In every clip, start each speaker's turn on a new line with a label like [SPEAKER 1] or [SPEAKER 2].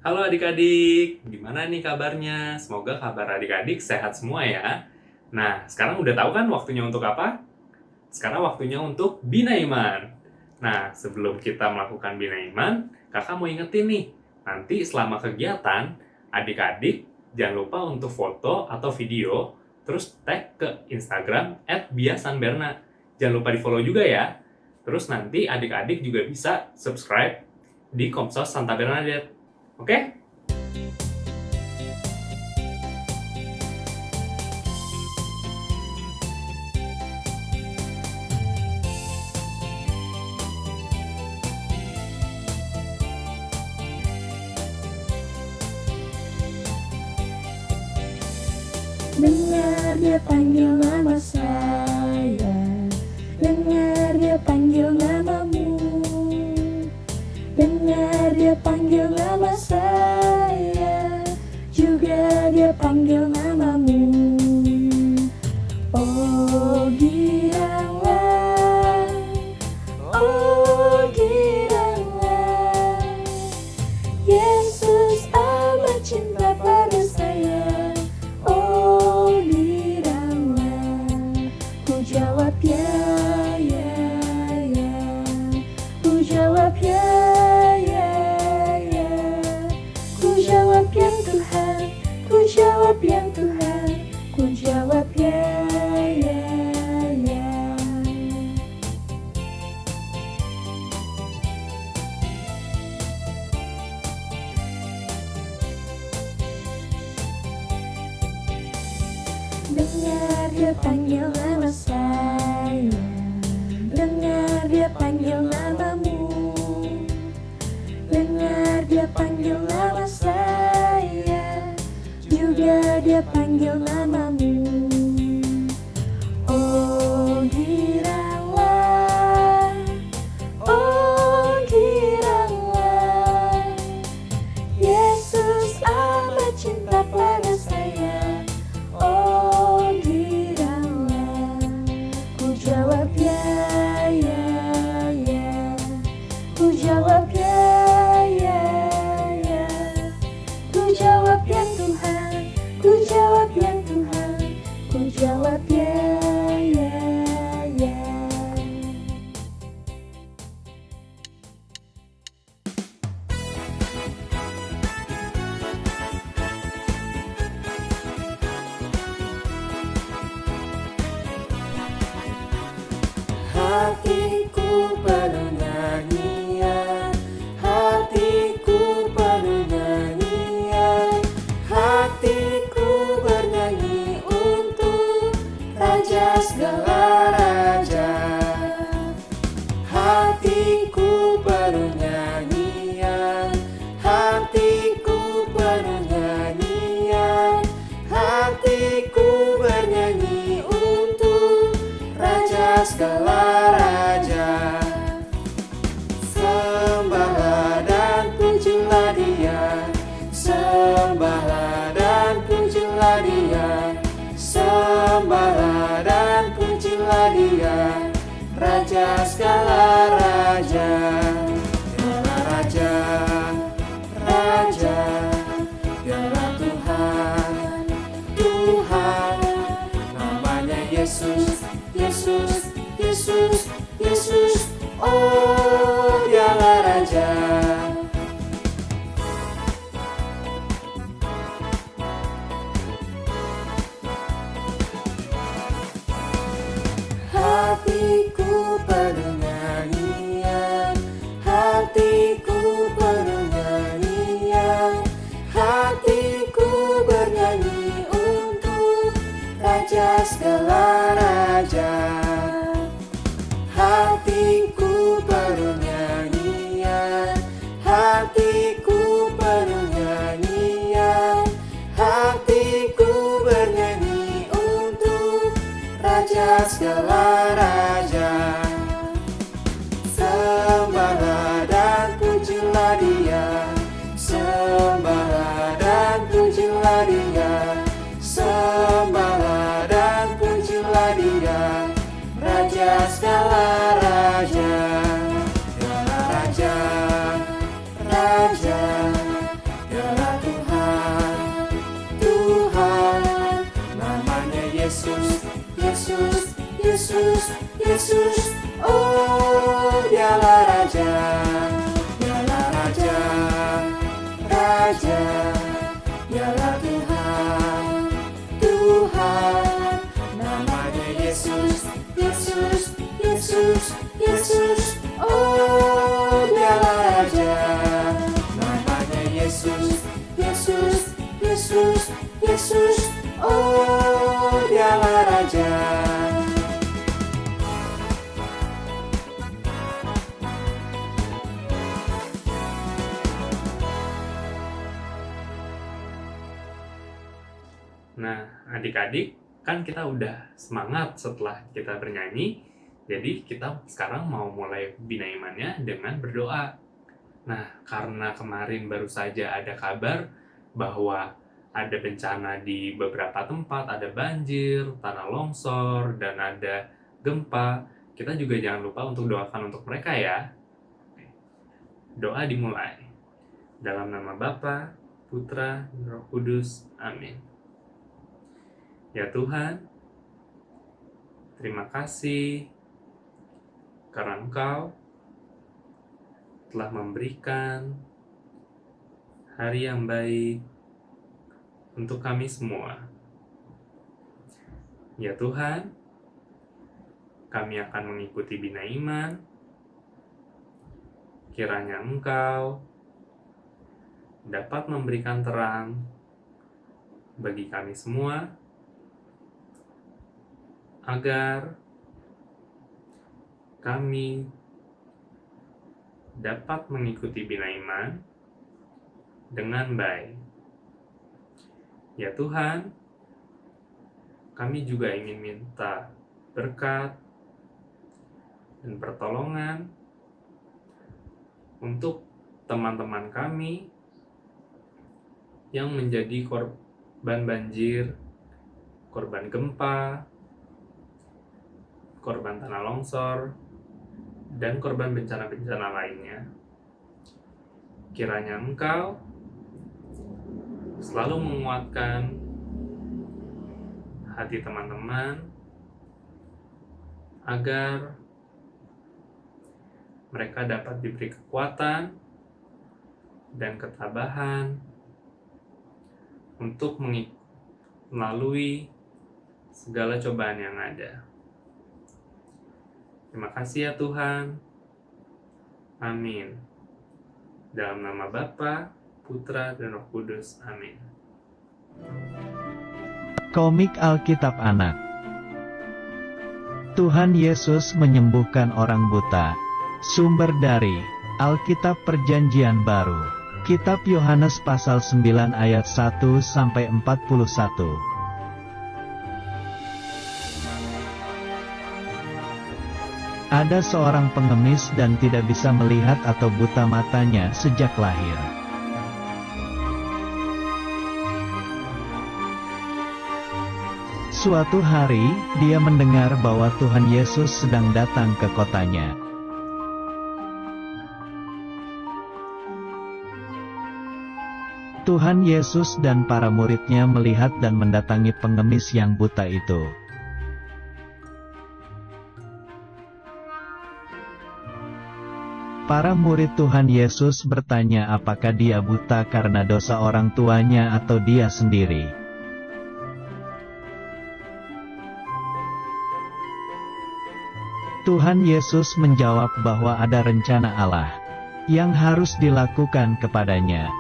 [SPEAKER 1] Halo adik-adik, gimana nih kabarnya? Semoga kabar adik-adik sehat semua ya. Nah, sekarang udah tahu kan waktunya untuk apa? Sekarang waktunya untuk Bina Iman. Nah, sebelum kita melakukan Bina Iman, kakak mau ingetin nih, nanti selama kegiatan, adik-adik jangan lupa untuk foto atau video, terus tag ke Instagram @biasanberna. Jangan lupa di-follow juga ya. Terus nanti adik-adik juga bisa subscribe di Komsos Santa Bernadette. Oke?
[SPEAKER 2] Dengar dia panggil nama saya, dengar dia panggil namamu, dengar dia panggil nama saya, juga dia panggil namamu. Oh giranglah, oh giranglah, Yesus amat cinta pada saya. Jawab ya, ya, ya. Ku jawab ya, ya, ya. Ku jawab ya Tuhan, ku jawab ya Tuhan, ku jawab ya, ya, ya. Dengar dia panggil nama saya, dengar dia panggil namamu, dengar dia panggil nama saya, juga dia panggil namamu. Oh giranglah, oh giranglah, Yesus amat cinta pada saya. Oh giranglah, ku jawab ya, ya, ya. Ku jawab ya, ya, ya. Ku jawab ya Tuhan, ku jawab ya Tuhan, ku jawab ya, ya, ya. Hatiku penuh nyanyian, hatiku penuh nyanyian, hatiku bernyanyi untuk Raja segala raja. Hatiku penuh nyanyian, hatiku penuh nyanyian, hatiku bernyanyi untuk Raja segala raja. Sembahlah dan pujilah dia, sembahlah dan pujilah dia, sembahlah dan pujilah dia, Raja segala raja. Dialah Raja, Raja, dialah Tuhan, Tuhan, namanya Yesus, Yesus, Yesus, Yesus, oh dialah Raja. Hatiku penuh nyanyian, hatiku penuh nyanyian, hatiku bernyanyi untuk Raja segala raja. Hatiku penuh nyanyian, hatiku penuh nyanyian, hatiku bernyanyi untuk Raja segala raja. Sembahlah dan pujilah dia, sembahlah dan pujilah dia, sembahlah dan pujilah dia, Raja segala raja. Dialah Raja, Raja, Yesus, Yesus, Yesus, Yesus. Oh, dialah Raja, dialah Raja, Raja, dialah Tuhan, Tuhan. Namanya Yesus, Yesus, Yesus, Yesus. Oh, dialah Raja. Namanya Yesus, Yesus, Yesus, Yesus. Oh, dialah Raja.
[SPEAKER 1] Nah, adik-adik, kan kita udah semangat setelah kita bernyanyi, jadi kita sekarang mau mulai bina imannya dengan berdoa. Nah, karena kemarin baru saja ada kabar bahwa ada bencana di beberapa tempat, ada banjir, tanah longsor, dan ada gempa, kita juga jangan lupa untuk doakan untuk mereka ya. Doa dimulai. Dalam nama Bapa, Putra, dan Roh Kudus. Amin. Ya Tuhan, terima kasih karena Engkau telah memberikan hari yang baik untuk kami semua. Ya Tuhan, kami akan mengikuti bina iman. Kiranya Engkau dapat memberikan terang bagi kami semua, agar kami dapat mengikuti bina iman dengan baik. Ya Tuhan, kami juga ingin minta berkat dan pertolongan untuk teman-teman kami yang menjadi korban banjir, korban gempa, korban tanah longsor, dan korban bencana-bencana lainnya. Kiranya Engkau selalu menguatkan hati teman-teman agar mereka dapat diberi kekuatan dan ketabahan untuk melalui segala cobaan yang ada. Terima kasih ya Tuhan. Amin. Dalam nama Bapa, Putra, dan Roh Kudus. Amin.
[SPEAKER 3] Komik Alkitab Anak. Tuhan Yesus menyembuhkan orang buta. Sumber dari Alkitab Perjanjian Baru. Kitab Yohanes pasal 9 ayat 1-41. Ada seorang pengemis dan tidak bisa melihat atau buta matanya sejak lahir. Suatu hari, dia mendengar bahwa Tuhan Yesus sedang datang ke kotanya. Tuhan Yesus dan para muridnya melihat dan mendatangi pengemis yang buta itu. Para murid Tuhan Yesus bertanya apakah dia buta karena dosa orang tuanya atau dia sendiri. Tuhan Yesus menjawab bahwa ada rencana Allah yang harus dilakukan kepadanya.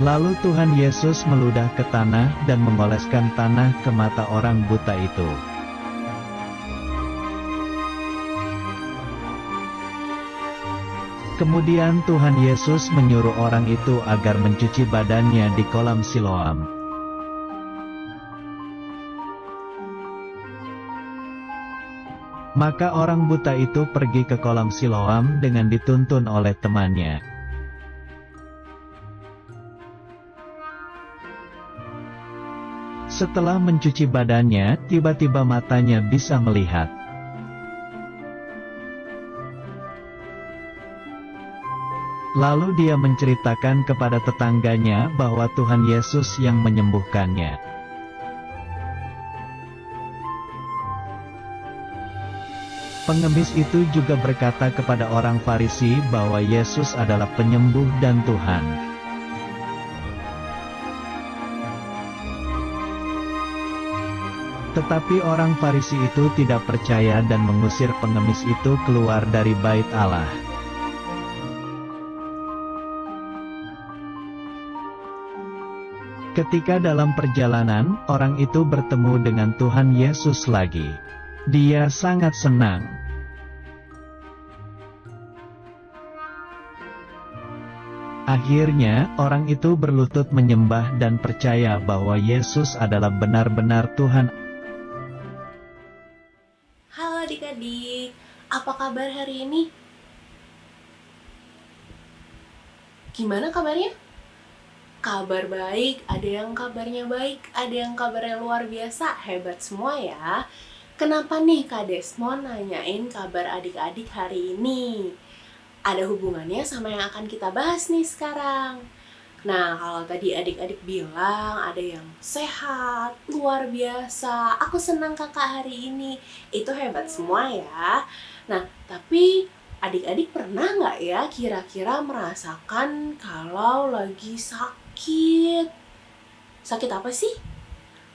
[SPEAKER 3] Lalu Tuhan Yesus meludah ke tanah dan mengoleskan tanah ke mata orang buta itu. Kemudian Tuhan Yesus menyuruh orang itu agar mencuci badannya di kolam Siloam. Maka orang buta itu pergi ke kolam Siloam dengan dituntun oleh temannya. Setelah mencuci badannya, tiba-tiba matanya bisa melihat. Lalu dia menceritakan kepada tetangganya bahwa Tuhan Yesus yang menyembuhkannya. Pengemis itu juga berkata kepada orang Farisi bahwa Yesus adalah penyembuh dan Tuhan. Tetapi orang Farisi itu tidak percaya dan mengusir pengemis itu keluar dari bait Allah. Ketika dalam perjalanan, orang itu bertemu dengan Tuhan Yesus lagi. Dia sangat senang. Akhirnya, orang itu berlutut menyembah dan percaya bahwa Yesus adalah benar-benar Tuhan.
[SPEAKER 4] Halo adik-adik, apa kabar hari ini? Gimana kabarnya? Kabar baik, ada yang kabarnya baik, ada yang kabarnya luar biasa, hebat semua ya. Kenapa nih Kak Desmond nanyain kabar adik-adik hari ini? Ada hubungannya sama yang akan kita bahas nih sekarang. Nah, kalau tadi adik-adik bilang ada yang sehat, luar biasa, aku senang kakak hari ini, itu hebat semua ya. Nah, tapi adik-adik pernah nggak ya kira-kira merasakan kalau lagi sakit? Sakit apa sih?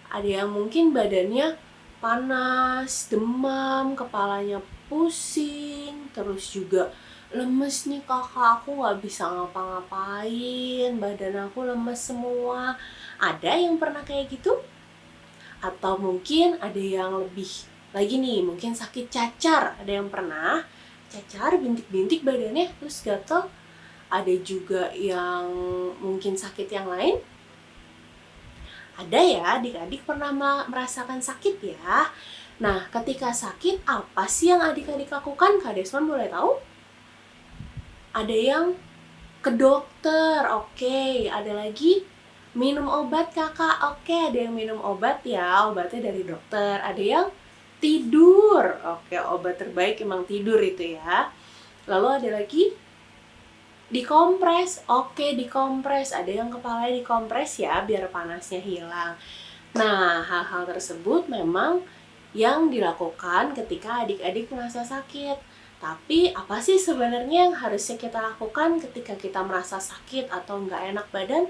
[SPEAKER 4] Ada yang mungkin badannya panas, demam, kepalanya pusing, terus juga lemes nih kakak, aku nggak bisa ngapa-ngapain, badan aku lemes semua. Ada yang pernah kayak gitu? Atau mungkin ada yang lebih lagi nih, mungkin sakit cacar. Ada yang pernah cacar, bintik-bintik badannya, terus gatel. Ada juga yang mungkin sakit yang lain. Ada ya, adik-adik pernah merasakan sakit ya. Nah, ketika sakit, apa sih yang adik-adik lakukan? Kak Desmond boleh tahu? Ada yang ke dokter, oke. Ada lagi minum obat kakak, oke. Ada yang minum obat ya, obatnya dari dokter. Ada yang tidur, oke. Obat terbaik emang tidur itu ya. Lalu ada lagi dikompres, oke, dikompres. Ada yang kepalanya dikompres ya, biar panasnya hilang. Nah, hal-hal tersebut memang yang dilakukan ketika adik-adik merasa sakit. Tapi apa sih sebenarnya yang harusnya kita lakukan ketika kita merasa sakit atau nggak enak badan?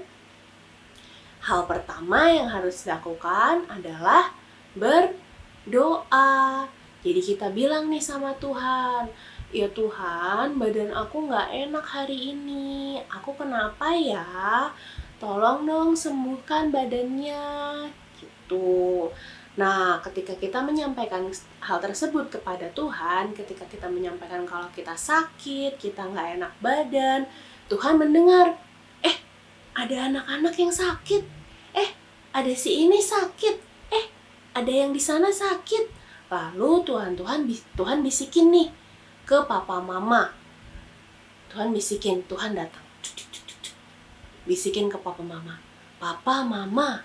[SPEAKER 4] Hal pertama yang harus dilakukan adalah berdoa. Jadi kita bilang nih sama Tuhan, ya Tuhan, badan aku nggak enak hari ini. Aku kenapa ya? Tolong dong sembuhkan badannya. Gitu. Nah, ketika kita menyampaikan hal tersebut kepada Tuhan, ketika kita menyampaikan kalau kita sakit, kita nggak enak badan, Tuhan mendengar. Ada anak-anak yang sakit. Ada si ini sakit. Ada yang di sana sakit. Lalu Tuhan bisikin nih ke papa mama. Tuhan bisikin, Tuhan datang. Bisikin ke papa mama. Papa, mama,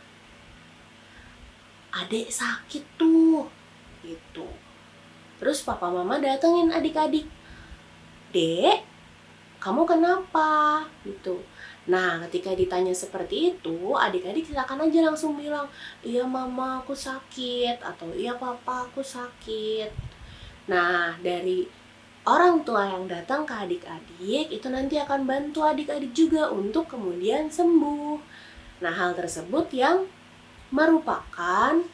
[SPEAKER 4] adek sakit tuh. Gitu. Terus papa mama datengin adik-adik. Dek, kamu kenapa? Gitu. Nah, ketika ditanya seperti itu, adik-adik silakan aja langsung bilang, iya mama aku sakit, atau iya papa aku sakit. Nah, dari orang tua yang datang ke adik-adik, itu nanti akan bantu adik-adik juga untuk kemudian sembuh. Nah, hal tersebut yang merupakan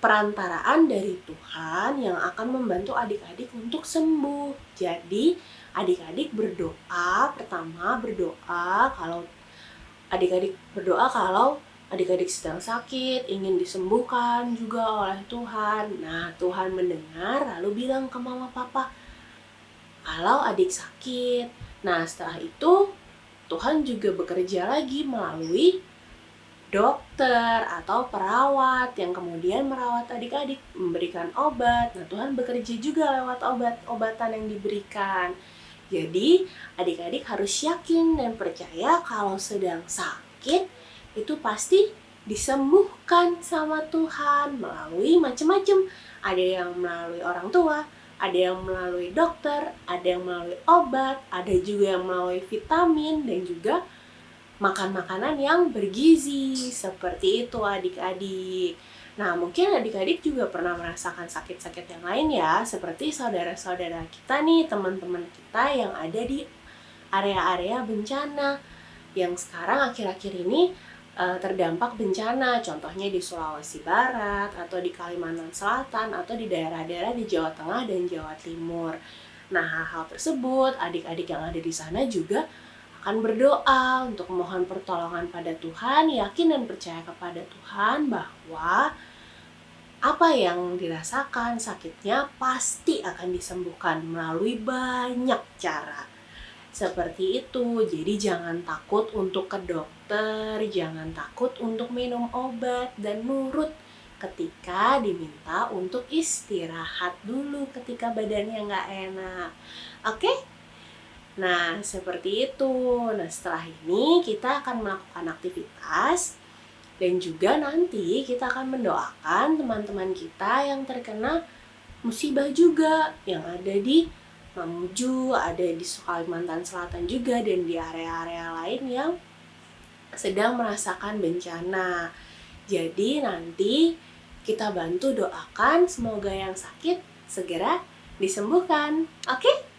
[SPEAKER 4] perantaraan dari Tuhan yang akan membantu adik-adik untuk sembuh. Jadi, adik-adik berdoa, pertama berdoa kalau adik-adik sedang sakit, ingin disembuhkan juga oleh Tuhan. Nah, Tuhan mendengar lalu bilang ke mama papa, kalau adik sakit. Nah, setelah itu Tuhan juga bekerja lagi melalui dokter atau perawat yang kemudian merawat adik-adik, memberikan obat. Nah, Tuhan bekerja juga lewat obat-obatan yang diberikan. Jadi, adik-adik harus yakin dan percaya kalau sedang sakit itu pasti disembuhkan sama Tuhan melalui macam-macam. Ada yang melalui orang tua, Ada yang melalui dokter, ada yang melalui obat, ada juga yang melalui vitamin, dan juga makan makanan yang bergizi. Seperti itu adik-adik. Nah, mungkin adik-adik juga pernah merasakan sakit-sakit yang lain ya, seperti saudara-saudara kita nih, teman-teman kita yang ada di area-area bencana, yang sekarang akhir-akhir ini terdampak bencana, contohnya di Sulawesi Barat, atau di Kalimantan Selatan, atau di daerah-daerah di Jawa Tengah dan Jawa Timur. Nah, hal-hal tersebut, adik-adik yang ada di sana juga akan berdoa untuk memohon pertolongan pada Tuhan, yakin dan percaya kepada Tuhan bahwa apa yang dirasakan sakitnya pasti akan disembuhkan melalui banyak cara. Seperti itu, jadi jangan takut untuk ke dokter, jangan takut untuk minum obat, dan nurut ketika diminta untuk istirahat dulu ketika badannya nggak enak. Oke? Nah, seperti itu. Nah, setelah ini kita akan melakukan aktivitas, dan juga nanti kita akan mendoakan teman-teman kita yang terkena musibah juga, yang ada di Mamuju, ada di Kalimantan Selatan juga, dan di area-area lain yang sedang merasakan bencana. Jadi nanti kita bantu doakan semoga yang sakit segera disembuhkan. Oke?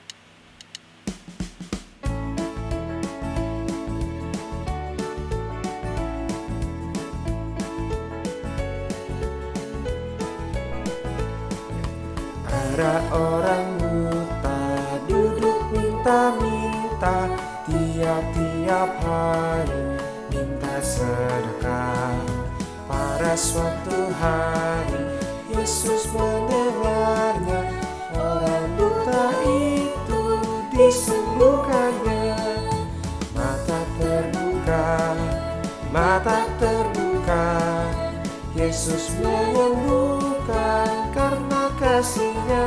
[SPEAKER 2] Para orang buta duduk minta-minta, tiap-tiap hari minta sedekah. Pada suatu hari Yesus mendengarnya, orang buta itu disembuhkannya. Mata terbuka, Yesus menyembuhkan karena kasih-Nya.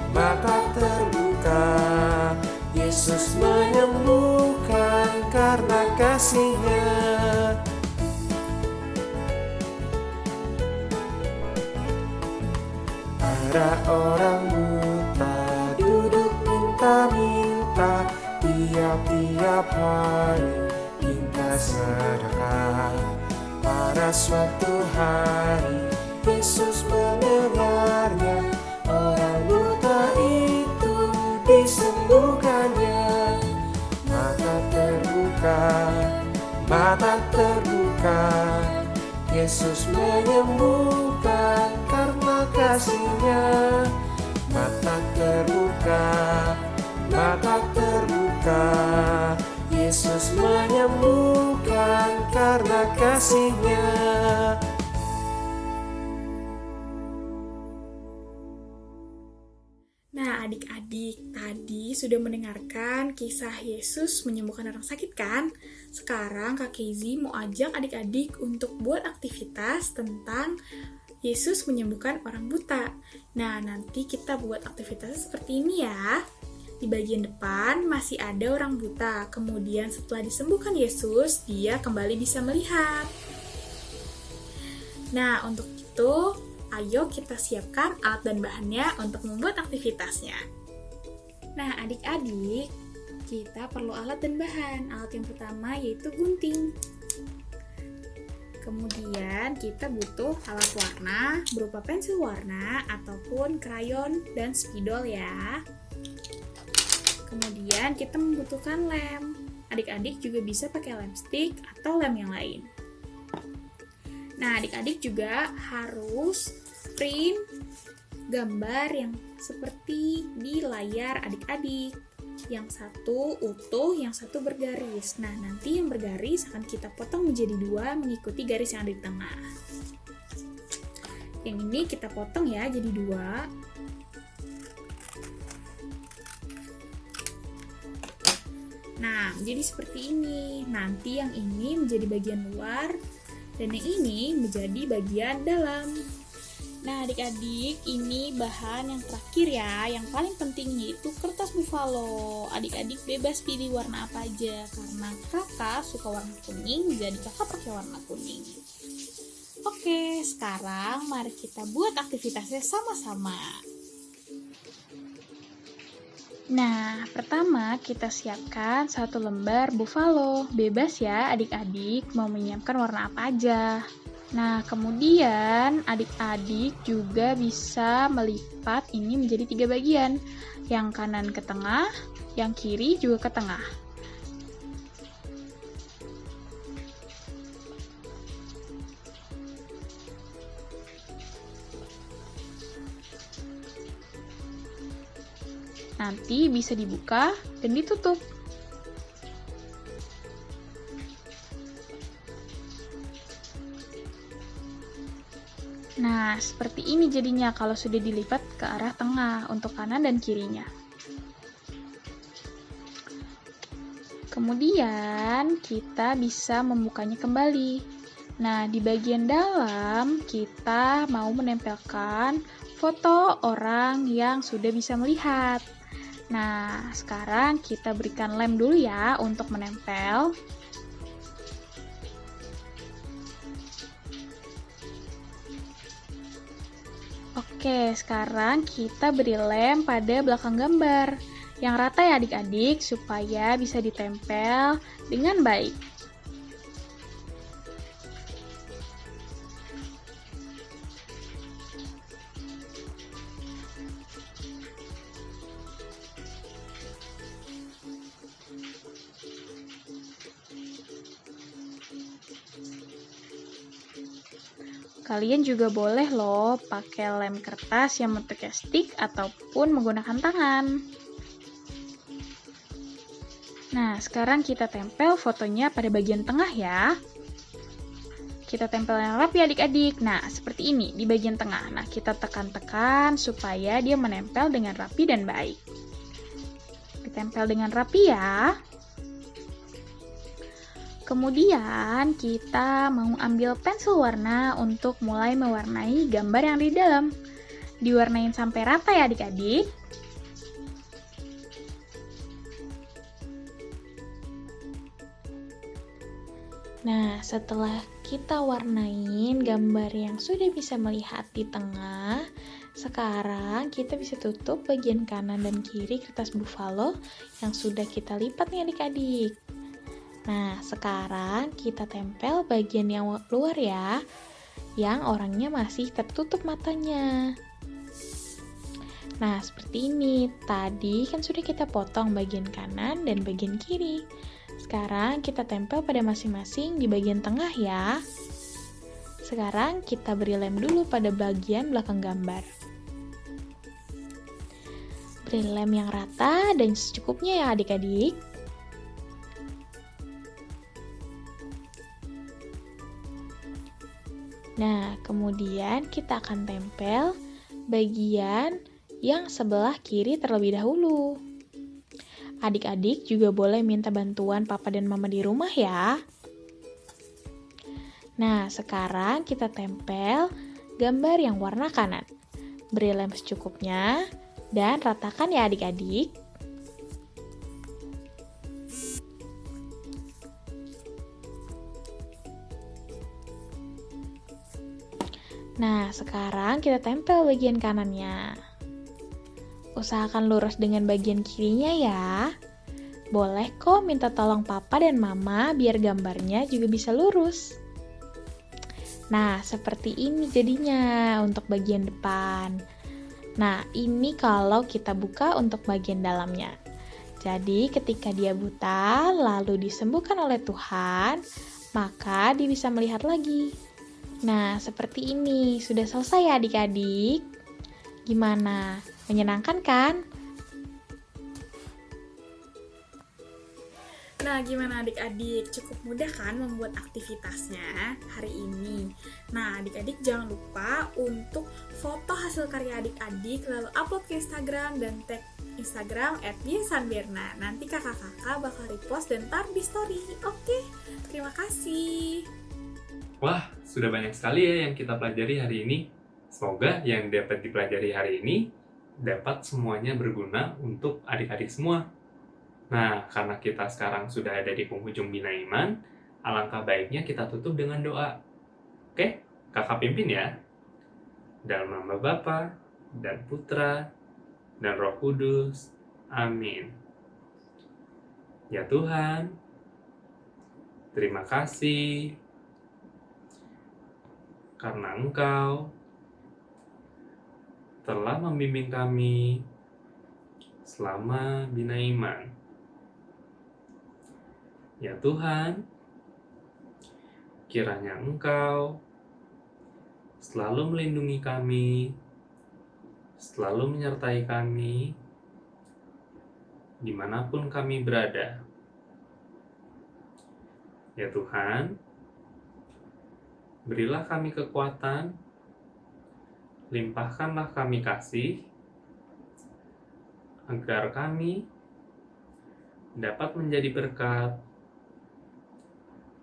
[SPEAKER 2] Mata terbuka, Yesus menyembuhkan karena kasih-Nya. Para orang buta duduk minta-minta, tiap-tiap hari minta sedekah. Pada suatu hari Yesus mendengarnya, orang buta itu disembuhkannya. Mata terbuka, Yesus menyembuhkan karena kasih-Nya. Mata terbuka, Yesus menyembuhkan karena kasih-Nya.
[SPEAKER 5] Nah, adik-adik tadi sudah mendengarkan kisah Yesus menyembuhkan orang sakit kan? Sekarang Kak Kezi mau ajak adik-adik untuk buat aktivitas tentang Yesus menyembuhkan orang buta. Nah, nanti kita buat aktivitas seperti ini ya. Di bagian depan masih ada orang buta. Kemudian setelah disembuhkan Yesus, dia kembali bisa melihat. Nah, untuk itu ayo kita siapkan alat dan bahannya untuk membuat aktivitasnya. Nah, adik-adik, kita perlu alat dan bahan. Alat yang pertama yaitu gunting. Kemudian kita butuh alat warna berupa pensil warna ataupun krayon dan spidol ya. Kemudian kita membutuhkan lem. Adik-adik juga bisa pakai lem stick atau lem yang lain. Nah, adik-adik juga harus print gambar yang seperti di layar adik-adik. Yang satu utuh, yang satu bergaris. Nah, nanti yang bergaris akan kita potong menjadi dua mengikuti garis yang ada di tengah. Yang ini kita potong ya jadi dua. Nah, jadi seperti ini. Nanti yang ini menjadi bagian luar dan yang ini menjadi bagian dalam. Nah, adik-adik, ini bahan yang terakhir ya. Yang paling penting yaitu kertas buffalo. Adik-adik bebas pilih warna apa aja. Karena kakak suka warna kuning, jadi kakak pakai warna kuning. Oke. Oke, sekarang mari kita buat aktivitasnya sama-sama. Nah, pertama kita siapkan satu lembar buffalo. Bebas ya adik-adik mau menyiapkan warna apa aja. Nah, kemudian adik-adik juga bisa melipat ini menjadi 3 bagian. Yang kanan ke tengah, yang kiri juga ke tengah. Nanti bisa dibuka dan ditutup. Nah, seperti ini jadinya kalau sudah dilipat ke arah tengah untuk kanan dan kirinya. Kemudian kita bisa membukanya kembali. Nah, di bagian dalam kita mau menempelkan foto orang yang sudah bisa melihat. Nah, sekarang kita berikan lem dulu ya untuk menempel. Oke, sekarang kita beri lem pada belakang gambar yang rata ya adik-adik supaya bisa ditempel dengan baik. Kalian juga boleh loh pakai lem kertas yang bentuknya stick ataupun menggunakan tangan. Nah, sekarang kita tempel fotonya pada bagian tengah ya. Kita tempel yang rapi adik-adik. Nah, seperti ini di bagian tengah. Nah, kita tekan-tekan supaya dia menempel dengan rapi dan baik. Ditempel dengan rapi ya. Kemudian kita mau ambil pensil warna untuk mulai mewarnai gambar yang di dalam. Diwarnain sampai rata ya adik-adik. Nah, setelah kita warnain gambar yang sudah bisa melihat di tengah, sekarang kita bisa tutup bagian kanan dan kiri kertas buffalo yang sudah kita lipat nih adik-adik. Nah, sekarang kita tempel bagian yang luar ya, yang orangnya masih tertutup matanya. Nah, seperti ini. Tadi kan sudah kita potong bagian kanan dan bagian kiri. Sekarang kita tempel pada masing-masing di bagian tengah ya. Sekarang kita beri lem dulu pada bagian belakang gambar. Beri lem yang rata dan secukupnya ya adik-adik. Nah, kemudian kita akan tempel bagian yang sebelah kiri terlebih dahulu. Adik-adik juga boleh minta bantuan papa dan mama di rumah ya. Nah, sekarang kita tempel gambar yang warna kanan. Beri lem secukupnya dan ratakan ya adik-adik. Nah, sekarang kita tempel bagian kanannya. Usahakan lurus dengan bagian kirinya ya. Boleh kok minta tolong papa dan mama biar gambarnya juga bisa lurus. Nah, seperti ini jadinya untuk bagian depan. Nah, ini kalau kita buka untuk bagian dalamnya. Jadi, ketika dia buta, lalu disembuhkan oleh Tuhan, maka dia bisa melihat lagi. Nah, seperti ini. Sudah selesai ya adik-adik? Gimana? Menyenangkan kan? Nah, gimana adik-adik? Cukup mudah kan membuat aktivitasnya hari ini? Nah, adik-adik jangan lupa untuk foto hasil karya adik-adik lalu upload ke Instagram dan tag Instagram @biasanberna. Nanti kakak-kakak bakal repost dan taruh di story. Oke, terima kasih.
[SPEAKER 1] Wah, sudah banyak sekali ya yang kita pelajari hari ini. Semoga yang dapat dipelajari hari ini dapat semuanya berguna untuk adik-adik semua. Nah, karena kita sekarang sudah ada di penghujung Bina Iman, alangkah baiknya kita tutup dengan doa. Oke? Kakak pimpin ya. Dalam nama Bapa dan Putra dan Roh Kudus. Amin. Ya Tuhan, terima kasih karena Engkau telah membimbing kami selama Bina Iman. Ya Tuhan, kiranya Engkau selalu melindungi kami, selalu menyertai kami, dimanapun kami berada. Ya Tuhan, berilah kami kekuatan, limpahkanlah kami kasih, agar kami dapat menjadi berkat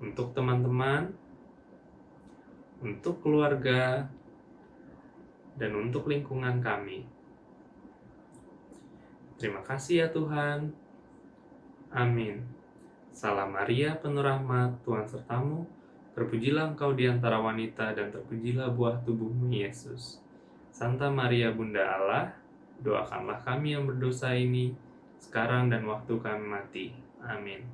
[SPEAKER 1] untuk teman-teman, untuk keluarga, dan untuk lingkungan kami. Terima kasih ya Tuhan. Amin. Salam Maria, penuh rahmat, Tuhan sertamu. Terpujilah engkau di antara wanita, dan terpujilah buah tubuhmu, Yesus. Santa Maria, Bunda Allah, doakanlah kami yang berdosa ini, sekarang dan waktu kami mati. Amin.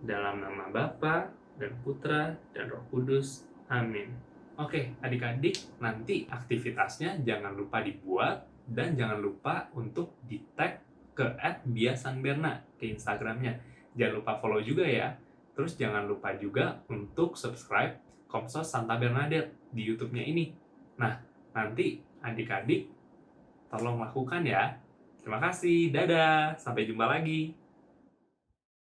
[SPEAKER 1] Dalam nama Bapa dan Putra dan Roh Kudus. Amin. Oke, adik-adik, nanti aktivitasnya jangan lupa dibuat, dan jangan lupa untuk di-tag ke @biasanberna ke Instagramnya. Jangan lupa follow juga ya. Terus jangan lupa juga untuk subscribe Komsos Santa Bernadette di YouTube-nya ini. Nah, nanti adik-adik tolong lakukan ya. Terima kasih, dadah, sampai jumpa lagi.